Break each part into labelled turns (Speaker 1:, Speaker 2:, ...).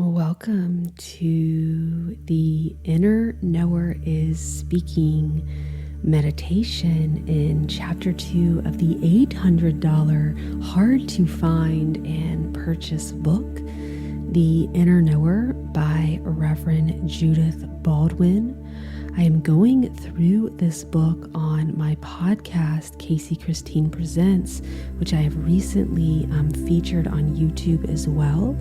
Speaker 1: Welcome to the Inner Knower is Speaking meditation in Chapter 2 of the $800 hard to find and purchase book, The Inner Knower by Reverend Judith Baldwin. I am going through this book on my podcast, Casey Christine Presents, which I have recently featured on YouTube as well.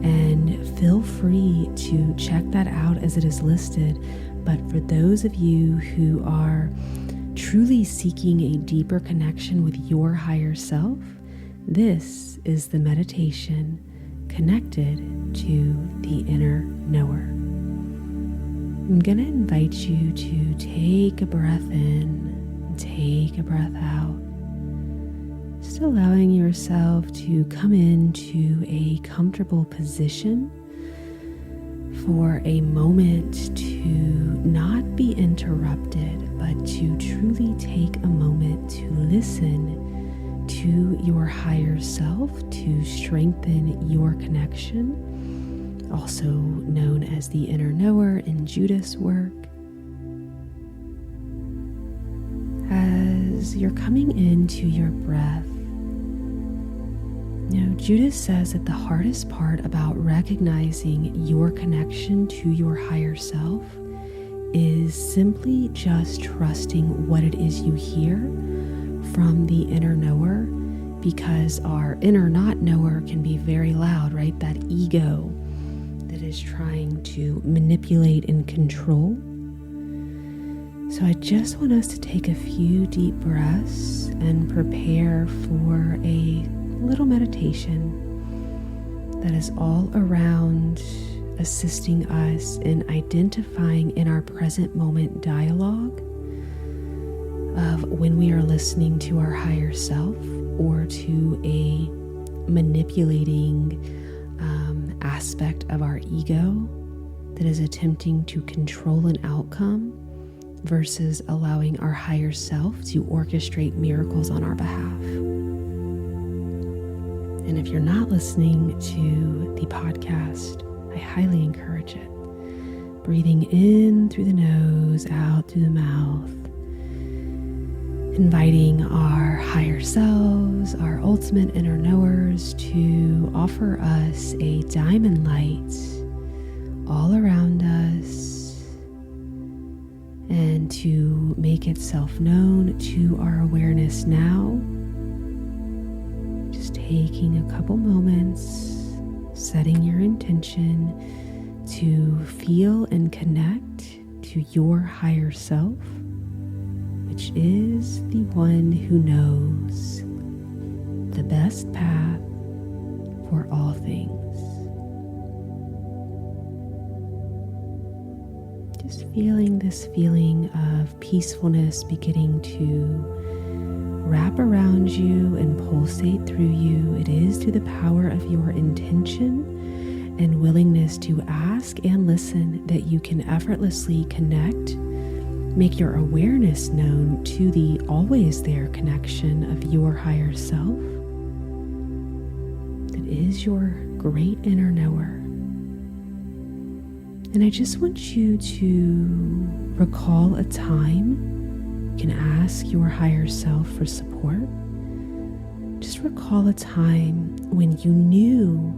Speaker 1: And feel free to check that out as it is listed. But for those of you who are truly seeking a deeper connection with your higher self, this is the meditation connected to the inner knower. I'm going to invite you to take a breath in and take a breath out. Just allowing yourself to come into a comfortable position for a moment to not be interrupted, but to truly take a moment to listen to your higher self, to strengthen your connection, also known as the inner knower in Judith's work. As you're coming into your breath, Judith says that the hardest part about recognizing your connection to your higher self is simply just trusting what it is you hear from the inner knower, because our inner not knower can be very loud, right? That ego that is trying to manipulate and control. So I just want us to take a few deep breaths and prepare for a little meditation that is all around assisting us in identifying in our present moment dialogue of when we are listening to our higher self or to a manipulating aspect of our ego that is attempting to control an outcome versus allowing our higher self to orchestrate miracles on our behalf. And if you're not listening to the podcast, I highly encourage it. Breathing in through the nose, out through the mouth, inviting our higher selves, our ultimate inner knowers, to offer us a diamond light all around us and to make itself known to our awareness now. Just taking a couple moments, setting your intention to feel and connect to your higher self, which is the one who knows the best path for all things. Just feeling this feeling of peacefulness beginning to wrap around you and pulsate through you. It is through the power of your intention and willingness to ask and listen that you can effortlessly connect. Make your awareness known to the always there connection of your higher self that is your great inner knower. And I just want you to recall a time. You can ask your higher self for support. Just recall a time when you knew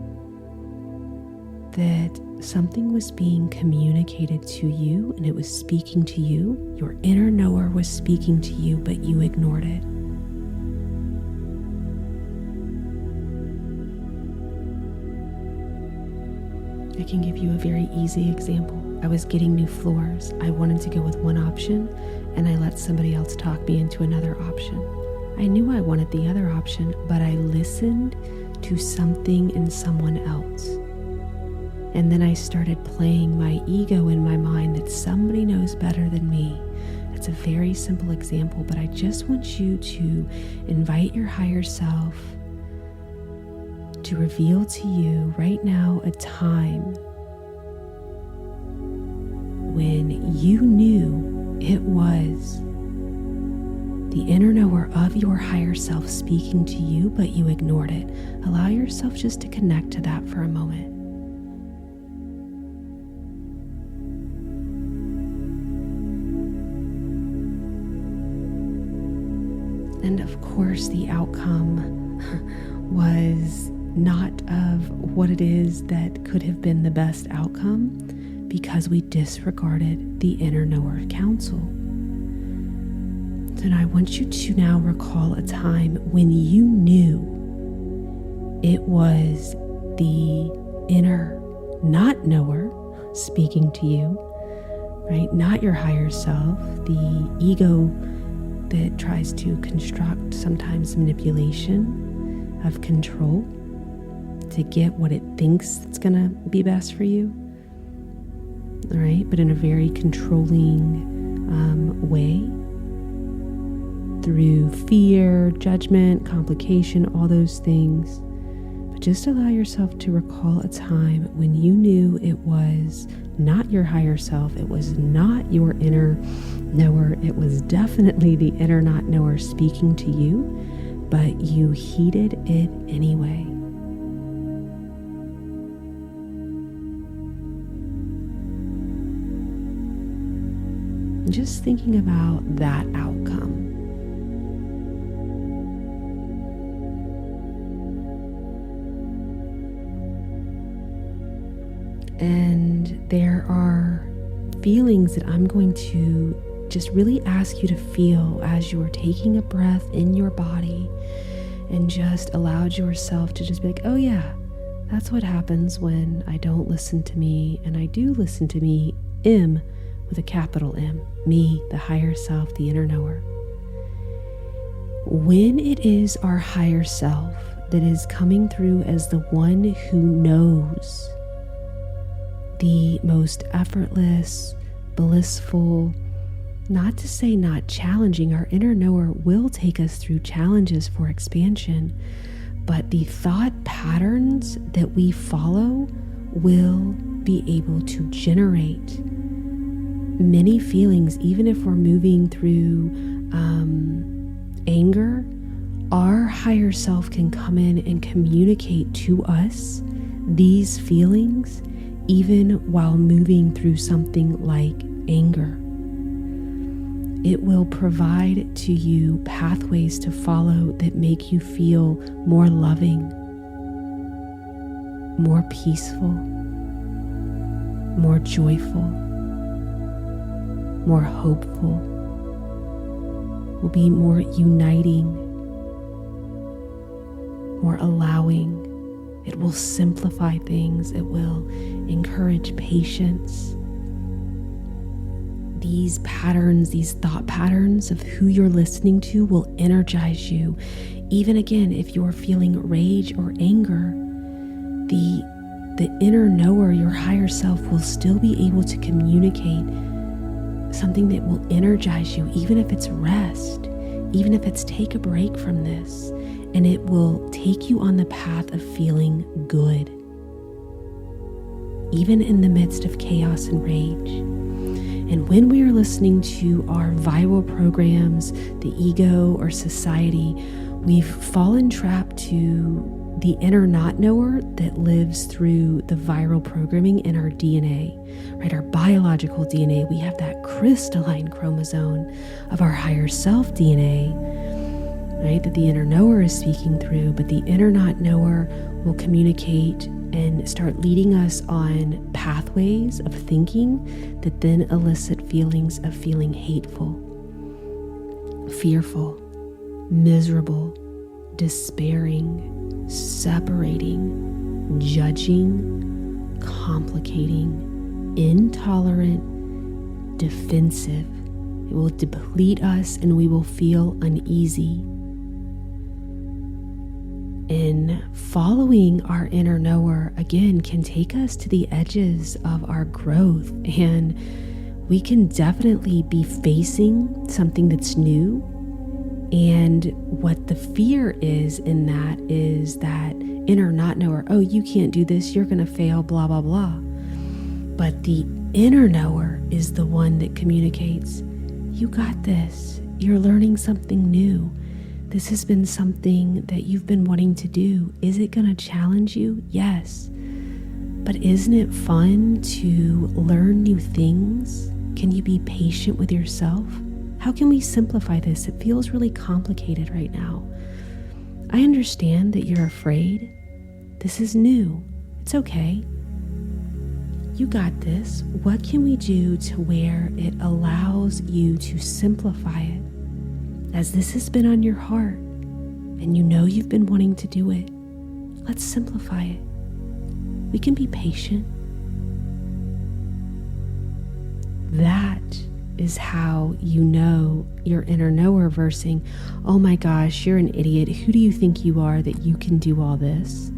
Speaker 1: that something was being communicated to you and it was speaking to you. Your inner knower was speaking to you, but you ignored it. I can give you a very easy example. I was getting new floors. I wanted to go with one option, and I let somebody else talk me into another option. I knew I wanted the other option, but I listened to something in someone else. And then I started playing my ego in my mind that somebody knows better than me. It's a very simple example, but I just want you to invite your higher self to reveal to you right now a time when you knew it was the inner knower of your higher self speaking to you, but you ignored it. Allow yourself just to connect to that for a moment. course, the outcome was not of what it is that could have been the best outcome because we disregarded the inner knower counsel. And I want you to now recall a time when you knew it was the inner not knower speaking to you, right? Not your higher self, the ego that tries to construct sometimes manipulation of control to get what it thinks it's going to be best for you, all right? But in a very controlling way, through fear, judgment, complication, all those things. But just allow yourself to recall a time when you knew it was not your higher self, it was not your inner knower, it was definitely the inner not knower speaking to you, but you heeded it anyway. Just thinking about that outcome. And there are feelings that I'm going to just really ask you to feel as you are taking a breath in your body and just allowed yourself to just be like, oh yeah, that's what happens when I don't listen to me and I do listen to me, M with a capital M, me, the higher self, the inner knower. When it is our higher self that is coming through as the one who knows, the most effortless, blissful, not to say not challenging, our inner knower will take us through challenges for expansion, but the thought patterns that we follow will be able to generate many feelings. Even if we're moving through anger, our higher self can come in and communicate to us these feelings even while moving through something like anger. It will provide to you pathways to follow that make you feel more loving, more peaceful, more joyful, more hopeful, will be more uniting, more allowing. It will simplify things. It will encourage patience. These patterns, these thought patterns of who you're listening to will energize you. Even again, if you're feeling rage or anger, the inner knower, your higher self, will still be able to communicate something that will energize you, even if it's rest, even if it's take a break from this. And it will take you on the path of feeling good, even in the midst of chaos and rage. And when we are listening to our viral programs, the ego or society, we've fallen trapped to the inner not knower that lives through the viral programming in our DNA, right? Our biological DNA. We have that crystalline chromosome of our higher self DNA, right, that the inner knower is speaking through, but the inner not knower will communicate and start leading us on pathways of thinking that then elicit feelings of feeling hateful, fearful, miserable, despairing, separating, judging, complicating, intolerant, defensive. It will deplete us and we will feel uneasy. And following our inner knower, again, can take us to the edges of our growth. And we can definitely be facing something that's new. And what the fear is in that is that inner not knower, oh, you can't do this, you're going to fail, blah, blah, blah. But the inner knower is the one that communicates, you got this, you're learning something new. This has been something that you've been wanting to do. Is it going to challenge you? Yes. But isn't it fun to learn new things? Can you be patient with yourself? How can we simplify this? It feels really complicated right now. I understand that you're afraid. This is new. It's okay. You got this. What can we do to where it allows you to simplify it? As this has been on your heart and you know you've been wanting to do it, let's simplify it. We can be patient. That is how you know your inner knower versing, oh my gosh, you're an idiot. Who do you think you are that you can do all this?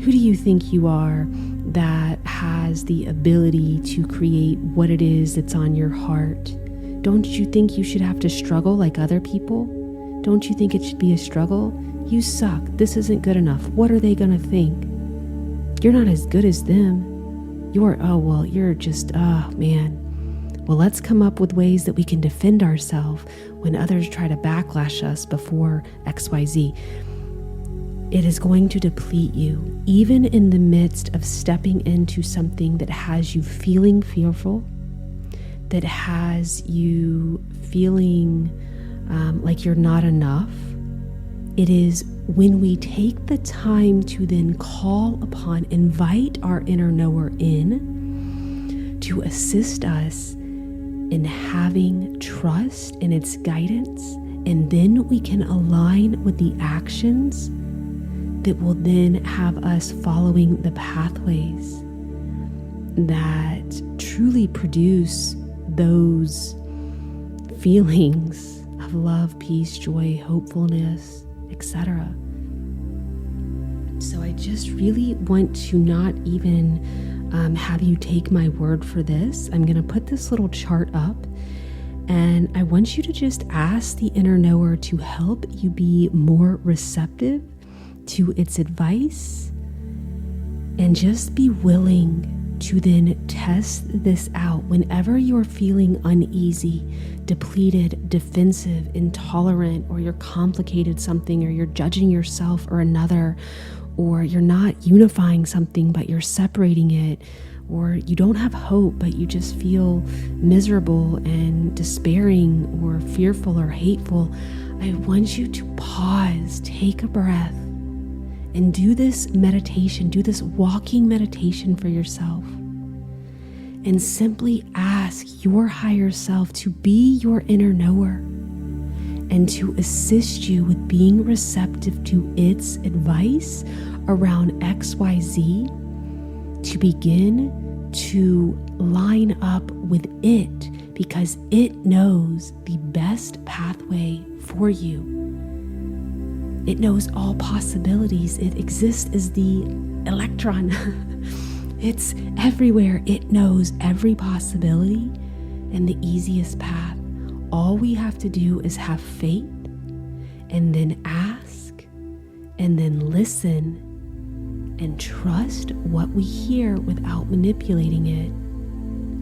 Speaker 1: Who do you think you are that has the ability to create what it is that's on your heart? Don't you think you should have to struggle like other people? Don't you think it should be a struggle? You suck. This isn't good enough. What are they going to think? You're not as good as them. You're just, man. Well, let's come up with ways that we can defend ourselves when others try to backlash us before XYZ. It is going to deplete you, even in the midst of stepping into something that has you feeling fearful, that has you feeling like you're not enough. It is when we take the time to then call upon, invite our inner knower in to assist us in having trust in its guidance, and then we can align with the actions that will then have us following the pathways that truly produce those feelings of love, peace, joy, hopefulness, etc. So I just really want to not even have you take my word for this. I'm going to put this little chart up, and I want you to just ask the inner knower to help you be more receptive to its advice, and just be willing to then test this out whenever you're feeling uneasy, depleted, defensive, intolerant, or you're complicated something, or you're judging yourself or another, or you're not unifying something but you're separating it, or you don't have hope but you just feel miserable and despairing or fearful or hateful. I want you to pause, take a breath, and do this meditation, do this walking meditation for yourself. And simply ask your higher self to be your inner knower and to assist you with being receptive to its advice around XYZ, to begin to line up with it, because it knows the best pathway for you. It knows all possibilities. It exists as the electron. It's everywhere. It knows every possibility and the easiest path. All we have to do is have faith, and then ask, and then listen, and trust what we hear without manipulating it,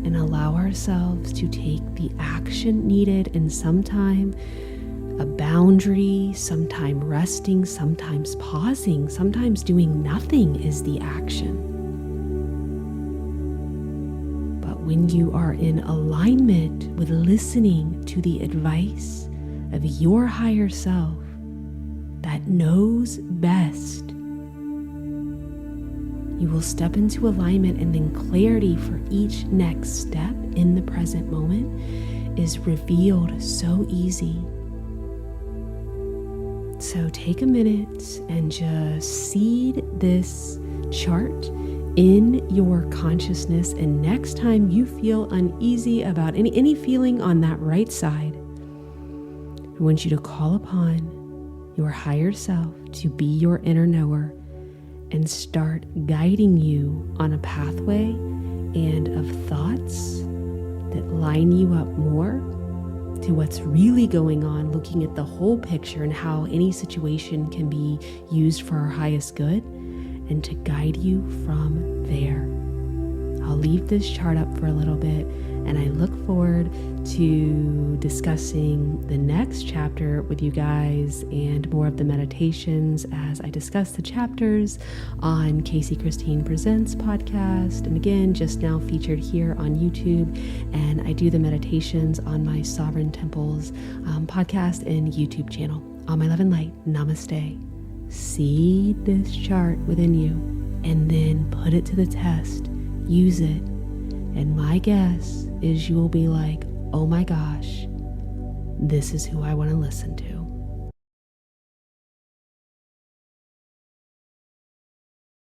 Speaker 1: and allow ourselves to take the action needed, and sometime a boundary, sometime resting, sometimes pausing, sometimes doing nothing is the action. But when you are in alignment with listening to the advice of your higher self that knows best, you will step into alignment, and then clarity for each next step in the present moment is revealed so easy. So take a minute and just seed this chart in your consciousness, and next time you feel uneasy about any feeling on that right side, I want you to call upon your higher self to be your inner knower and start guiding you on a pathway and of thoughts that line you up more to what's really going on, looking at the whole picture and how any situation can be used for our highest good, and to guide you from there. I'll leave this chart up for a little bit, And I look forward to discussing the next chapter with you guys and more of the meditations as I discuss the chapters on Casey Christine Presents podcast. And again, just now featured here on YouTube. And I do the meditations on my Sovereign Temples podcast and YouTube channel. All my love and light. Namaste. Seed this chart within you and then put it to the test. Use it. And my guess is you will be like, oh my gosh, this is who I want to listen to.